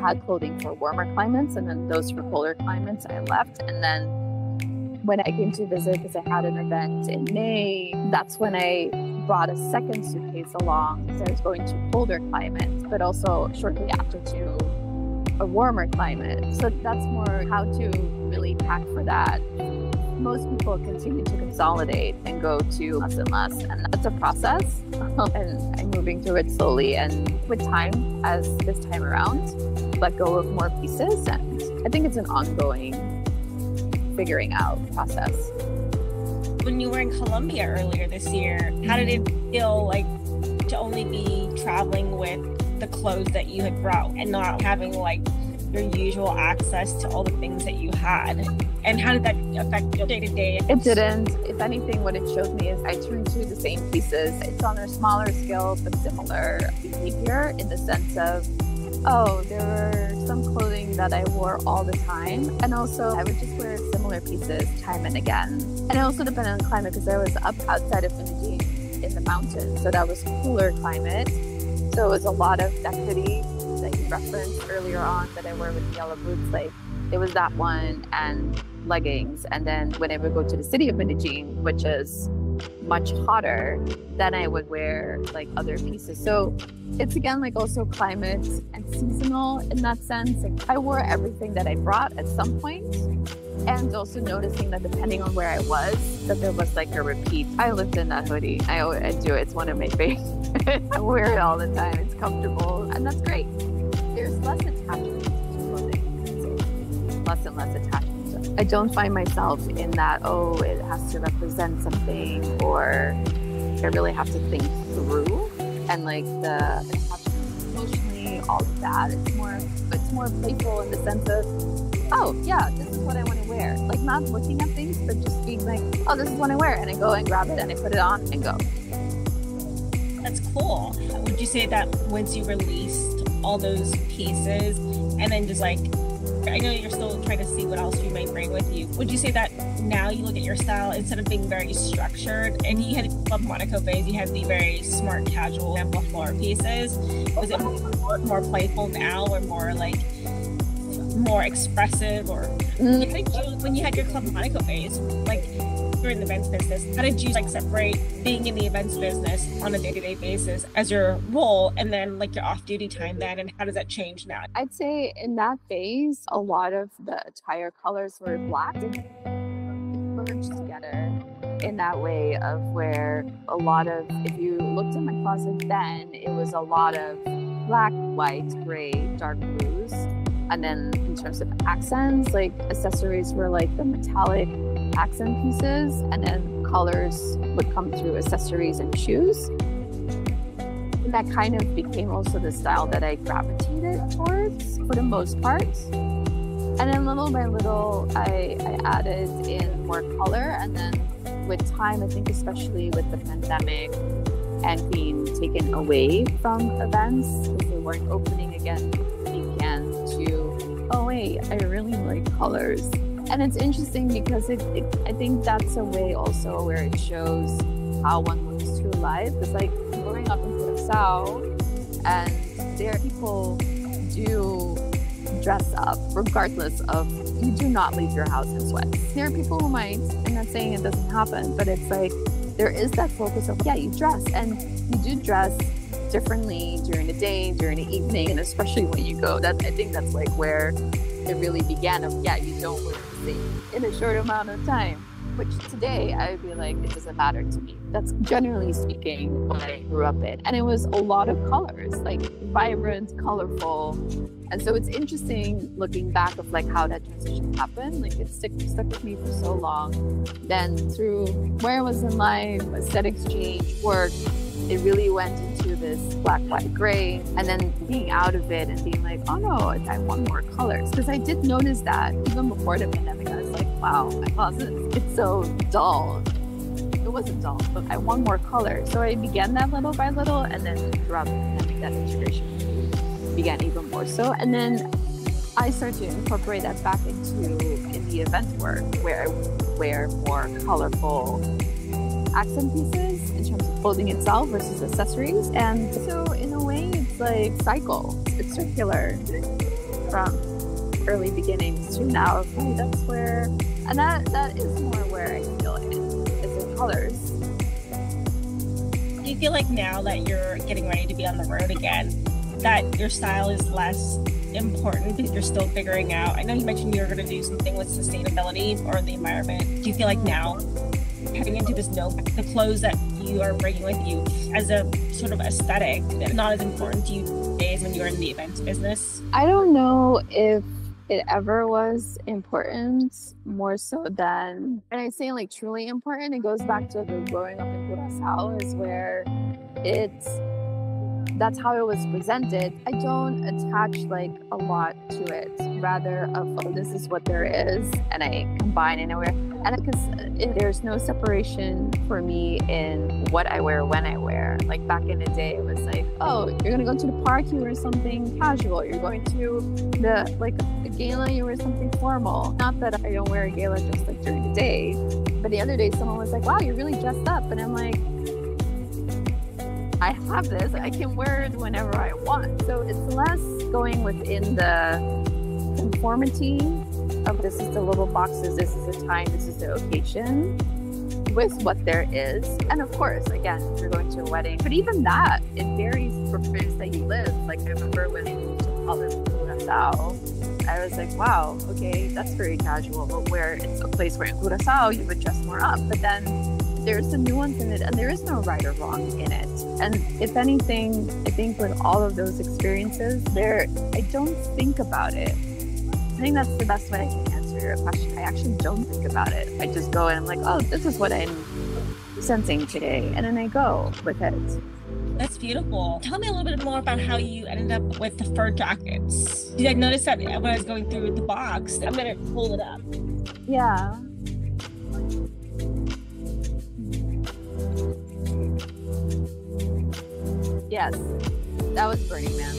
had clothing for warmer climates, and then those for colder climates I left. And then when I came to visit, because I had an event in May, that's when I brought a second suitcase along, because I was going to colder climates, but also shortly after to a warmer climate. So that's more how to really pack for that. Most people continue to consolidate and go to less and less, and that's a process. And I'm moving through it slowly, and with time, as this time around, let go of more pieces. And I think it's an ongoing figuring out process. When you were in Colombia earlier this year, how did it feel like to only be traveling with the clothes that you had brought and not having like your usual access to all the things that you had? And how did that affect your day-to-day? It didn't. If anything, what it showed me is I turned to the same pieces. It's on a smaller scale, but similar behavior in the sense of, oh, there were some clothing that I wore all the time. And also I would just wear similar pieces time and again. And it also depended on the climate, because I was up outside of Medellin in the mountains. So that was cooler climate. So it was a lot of that hoodie that you referenced earlier on that I wear with yellow boots. Like it was that one and leggings. And then when I would go to the city of Medellin, which is much hotter, then I would wear like other pieces. So it's again like also climate and seasonal in that sense. Like I wore everything that I brought at some point, and also noticing that depending on where I was, that there was like a repeat. I lived in that hoodie. I do it. It's one of my favorites. I wear it all the time. It's comfortable, and that's great. There's less attachment to clothing. Less and less attachment. I don't find myself in that, oh, it has to represent something, or I really have to think through, and like the attachment emotionally, all of that. It's more playful in the sense of, oh yeah, this is what I want to wear. Like not looking at things, but just being like, oh, this is what I wear, and I go and grab it and I put it on and go. That's cool. Would you say that once you released all those pieces and then just like, I know you're still trying to see what else you might bring with you, would you say that now you look at your style, instead of being very structured, and you had Club Monaco phase, you had the very smart casual ample floor pieces, was it more playful now, or more like more expressive? Or how did you, when you had your Club Monaco phase, like you're in the events business, how did you like separate being in the events business on a day-to-day basis as your role, and then like your off-duty time then, and how does that change now? I'd say in that phase, a lot of the attire colors were black. It merged together in that way of where a lot of, if you looked in my closet then, it was a lot of black, white, gray, dark blues. And then in terms of accents, like accessories were like the metallic accent pieces, and then colors would come through accessories and shoes. And that kind of became also the style that I gravitated towards for the most part. And then little by little, I added in more color. And then with time, I think especially with the pandemic and being taken away from events, because they weren't opening again, began to, oh wait, I really like colors. And it's interesting because I think that's a way also where it shows how one moves through life. It's like growing up in Curaçao, and there people do dress up regardless of, you do not leave your house in sweats. There are people who might, I'm not saying it doesn't happen, but it's like there is that focus of, yeah, you dress, and you do dress differently during the day, during the evening, and especially when you go. I think that's like where it really began of, yeah, you don't look the same in a short amount of time. Which today I would be like, it doesn't matter to me. That's generally speaking what I grew up in. And it was a lot of colors, like vibrant, colorful. And so it's interesting looking back of like how that transition happened. Like it stuck with me for so long. Then through where I was in life, aesthetics change, work, it really went into this black, white, gray, and then being out of it and being like, oh no, I want more colors. Because I did notice that even before the pandemic, I was like, wow, my closet, it's so dull. It wasn't dull, but I want more color. So I began that little by little, and then throughout the pandemic, that integration began even more so. And then I started to incorporate that back in the event work, where I wear more colorful accent pieces in terms of clothing itself versus accessories. And so in a way, it's like cycle. It's circular. from early beginnings to now, okay, that's where, and that is more where I feel it is in colors. Do you feel like now that you're getting ready to be on the road again, that your style is less important because you're still figuring out? I know you mentioned you're going to do something with sustainability or the environment. Do you feel like now, heading into this the clothes that you are bringing with you as a sort of aesthetic, not as important to you days when you were in the events business? I don't know if it ever was important, more so than, and I say like truly important, it goes back to the growing up in Curaçao, is where that's how it was presented. I don't attach like a lot to it, rather of, oh, this is what there is, and I combine and I wear. And because there's no separation for me in what I wear when I wear. Like back in the day, it was like, oh, you're gonna go to the park, you wear something casual. You're going to a gala, you wear something formal. Not that I don't wear a gala just like during the day, but the other day someone was like, wow, you're really dressed up, and I'm like, I have this, I can wear it whenever I want. So it's less going within the conformity of this is the little boxes, this is the time, this is the occasion, with what there is. And of course, again, if you're going to a wedding, but even that, it varies for the place that you live. Like I remember when I moved to Holland, Curaçao, I was like, wow, okay, that's very casual, but where it's a place where in Curaçao you would dress more up. But then there's a nuance in it, and there is no right or wrong in it. And if anything, I think with all of those experiences, I don't think about it. I think that's the best way I can answer your question. I actually don't think about it. I just go and I'm like, oh, this is what I'm sensing today. And then I go with it. That's beautiful. Tell me a little bit more about how you ended up with the fur jackets. Did I notice that when I was going through the box? I'm going to pull it up. Yeah. Yes, that was Burning Man.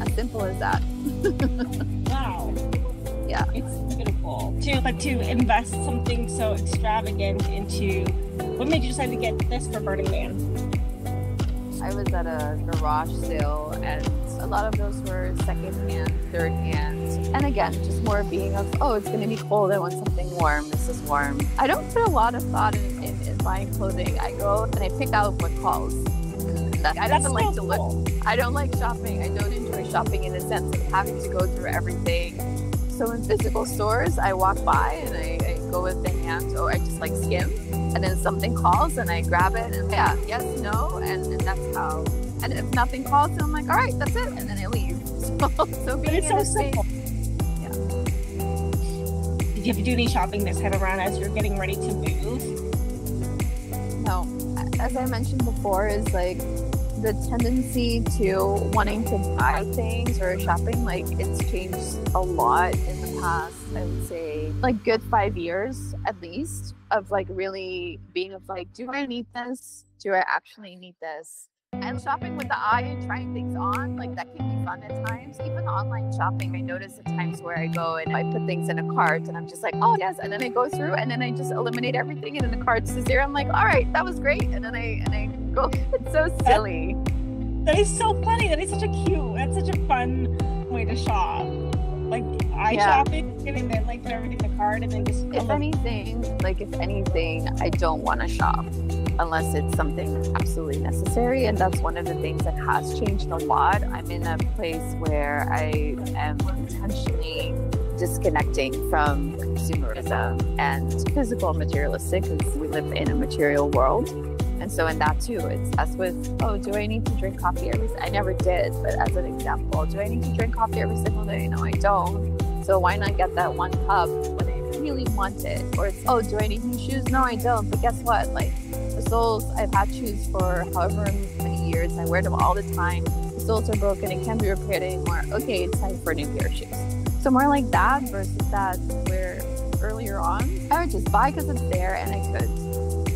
As simple as that. Wow. Yeah. It's beautiful. To invest something so extravagant into, what made you decide to get this for Burning Man? I was at a garage sale, and a lot of those were second-hand, third-hand. And again, just more being of, oh, it's going to be cold, I want something warm, this is warm. I don't put a lot of thought in buying clothing. I go and I pick out what calls. I don't like to look. I don't like shopping. I don't enjoy shopping in the sense of having to go through everything. So in physical stores, I walk by and I go with the hand, or I just like skim, and then something calls and I grab it and yeah, yes, no, and that's how. And if nothing calls, then I'm like, all right, that's it, and then I leave. So being in this space, yeah. Did you have to do any shopping this time around as you're getting ready to move? No, as I mentioned before, is like the tendency to wanting to buy things or shopping, like it's changed a lot in the past, I would say like good 5 years at least, of like really being of like, do I need this? Do I actually need this? And shopping with the eye and trying things on, like that can be fun at times. Even online shopping, I notice at times where I go and I put things in a cart and I'm just like, oh yes, and then I go through and then I just eliminate everything and then the cart's just there. I'm like, all right, that was great, and then I go. It's so silly. That is so funny. That's such a fun way to shop. Like shopping and then like put everything in the cart and then just. If anything, I don't want to shop unless it's something absolutely necessary, and that's one of the things that has changed a lot. I'm in a place where I am intentionally disconnecting from consumerism and physical materialistic, because we live in a material world. And so in that too, it's as with, oh, do I need to drink coffee every I never did, but as an example, do I need to drink coffee every single day? No, I don't. So why not get that one cup when I really want it? Or it's, oh, do I need new shoes? No, I don't. But guess what? Like the soles, I've had shoes for however many years. I wear them all the time. The soles are broken. It can't be repaired anymore. Okay, it's time for a new pair of shoes. So more like that versus that where earlier on, I would just buy because it's there and I could.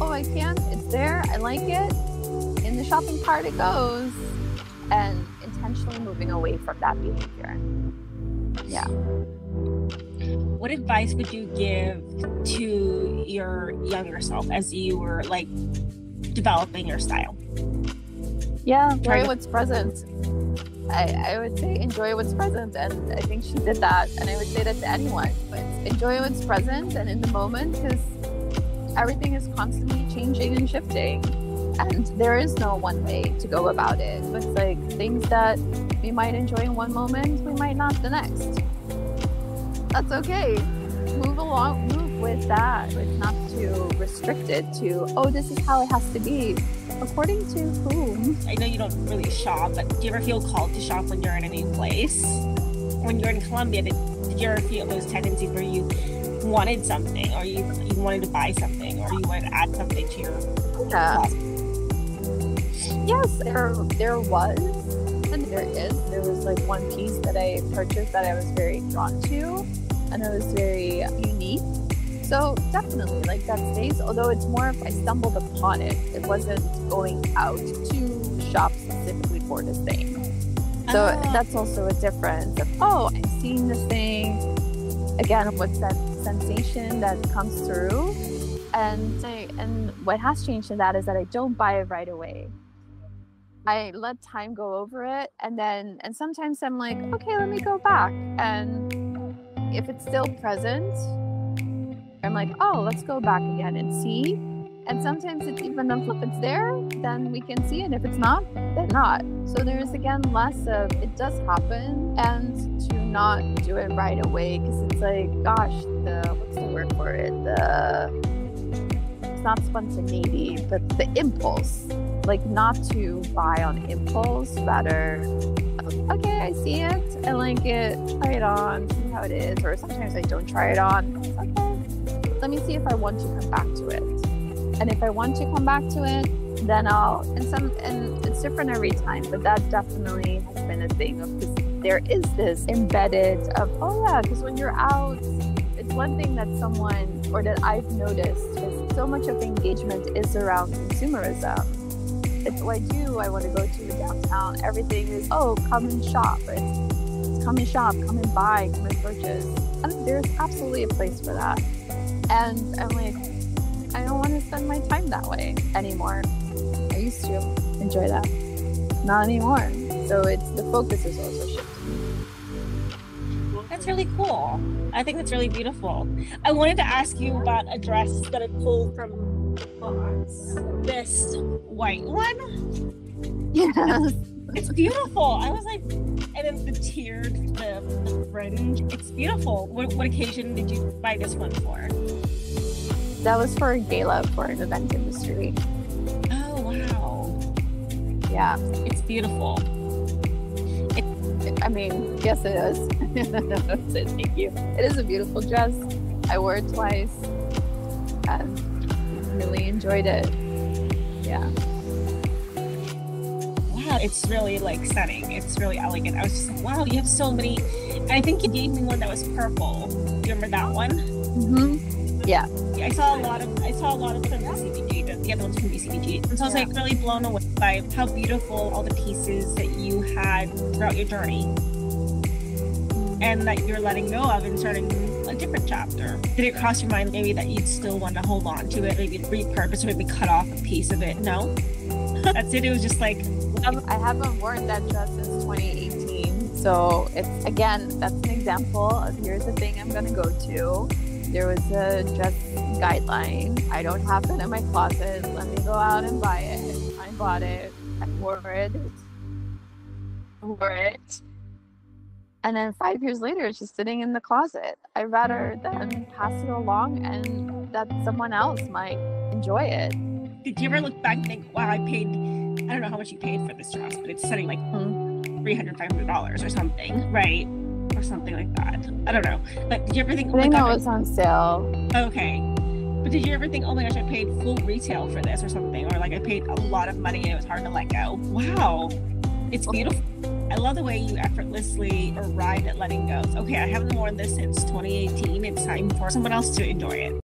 Oh, I can, it's there, I like it, in the shopping cart it goes, and intentionally moving away from that behavior. Yeah. What advice would you give to your younger self as you were like developing your style? Yeah, enjoy what's present. I would say enjoy what's present, and I think she did that, and I would say that to anyone. But enjoy what's present and in the moment, because everything is constantly changing and shifting, and there is no one way to go about it. It's like things that we might enjoy in one moment, we might not the next. That's okay. Move along, move with that. It's not too restricted to, oh, this is how it has to be. According to whom? I know you don't really shop, but do you ever feel called to shop when you're in a new place? When you're in Colombia, did you ever feel those tendencies where you wanted something, or you wanted to buy something, or you wanted to add something to your closet? Yes, there was, and there is. There was like one piece that I purchased that I was very drawn to, and it was very unique. So definitely, like, that stays, although it's more of I stumbled upon it. It wasn't going out to shop specifically for this thing. So that's also a difference of, oh, I'm seeing this thing. Again, what's that sensation that comes through? And what has changed in that is that I don't buy it right away. I let time go over it, and sometimes I'm like, okay, let me go back. And if it's still present, I'm like, oh, let's go back again and see. And sometimes it's even if it's there, then we can see it. If it's not, then not. So there's again less of it does happen, and to not do it right away, because it's like, gosh, what's the word for it? It's not spontaneity, but the impulse. Like, not to buy on impulse, rather, okay, I see it, I like it, try it on, see how it is. Or sometimes I don't try it on. Okay, let me see if I want to come back to it. And if I want to come back to it, then I'll, and it's different every time, but that definitely has been a thing of, because there is this embedded of, oh yeah, because when you're out, it's one thing that someone, or that I've noticed, is so much of engagement is around consumerism. It's what I do, I want to go to the downtown, everything is, oh, come and shop. It's come and shop, come and buy, come and purchase. And there's absolutely a place for that. And I'm like, I don't want to spend my time that way anymore. I used to enjoy that. Not anymore. So the focus is also shifting. That's really cool. I think that's really beautiful. I wanted to ask you about a dress that I pulled from this white one. Yes. It's beautiful. I was like, and then the tiered, the fringe. It's beautiful. What occasion did you buy this one for? That was for a gala for an event industry. Oh, wow. Yeah. It's beautiful. I mean, yes, it is. Thank you. It is a beautiful dress. I wore it twice and really enjoyed it. Yeah. Wow, it's really like stunning. It's really elegant. I was just like, wow, you have so many. And I think you gave me one that was purple. Do you remember that one? Mm-hmm. Yeah. I saw a lot of from BCBG, the other ones from BCBG. And so I was like really blown away by how beautiful all the pieces that you had throughout your journey, and that you're letting go of and starting a different chapter. Did it cross your mind maybe that you'd still want to hold on to it, maybe repurpose or maybe cut off a piece of it? No? That's it. It was just like, I haven't worn that dress since 2018. So it's, again, that's an example of, here's the thing I'm going to go to. There was a dress guideline. I don't have it in my closet. Let me go out and buy it. I bought it. I wore it. And then 5 years later, it's just sitting in the closet. I'd rather than pass it along and that someone else might enjoy it. Did you ever look back and think, wow, I don't know how much you paid for this dress, but it's setting like $300, $500 or something, right? Or something like that. I don't know. But did you ever think, I think it was on sale. Okay. But did you ever think, oh my gosh, I paid full retail for this or something? Or like I paid a lot of money and it was hard to let go? Wow. It's beautiful. I love the way you effortlessly arrived at letting go. Okay, I haven't worn this since 2018. It's time for someone else to enjoy it.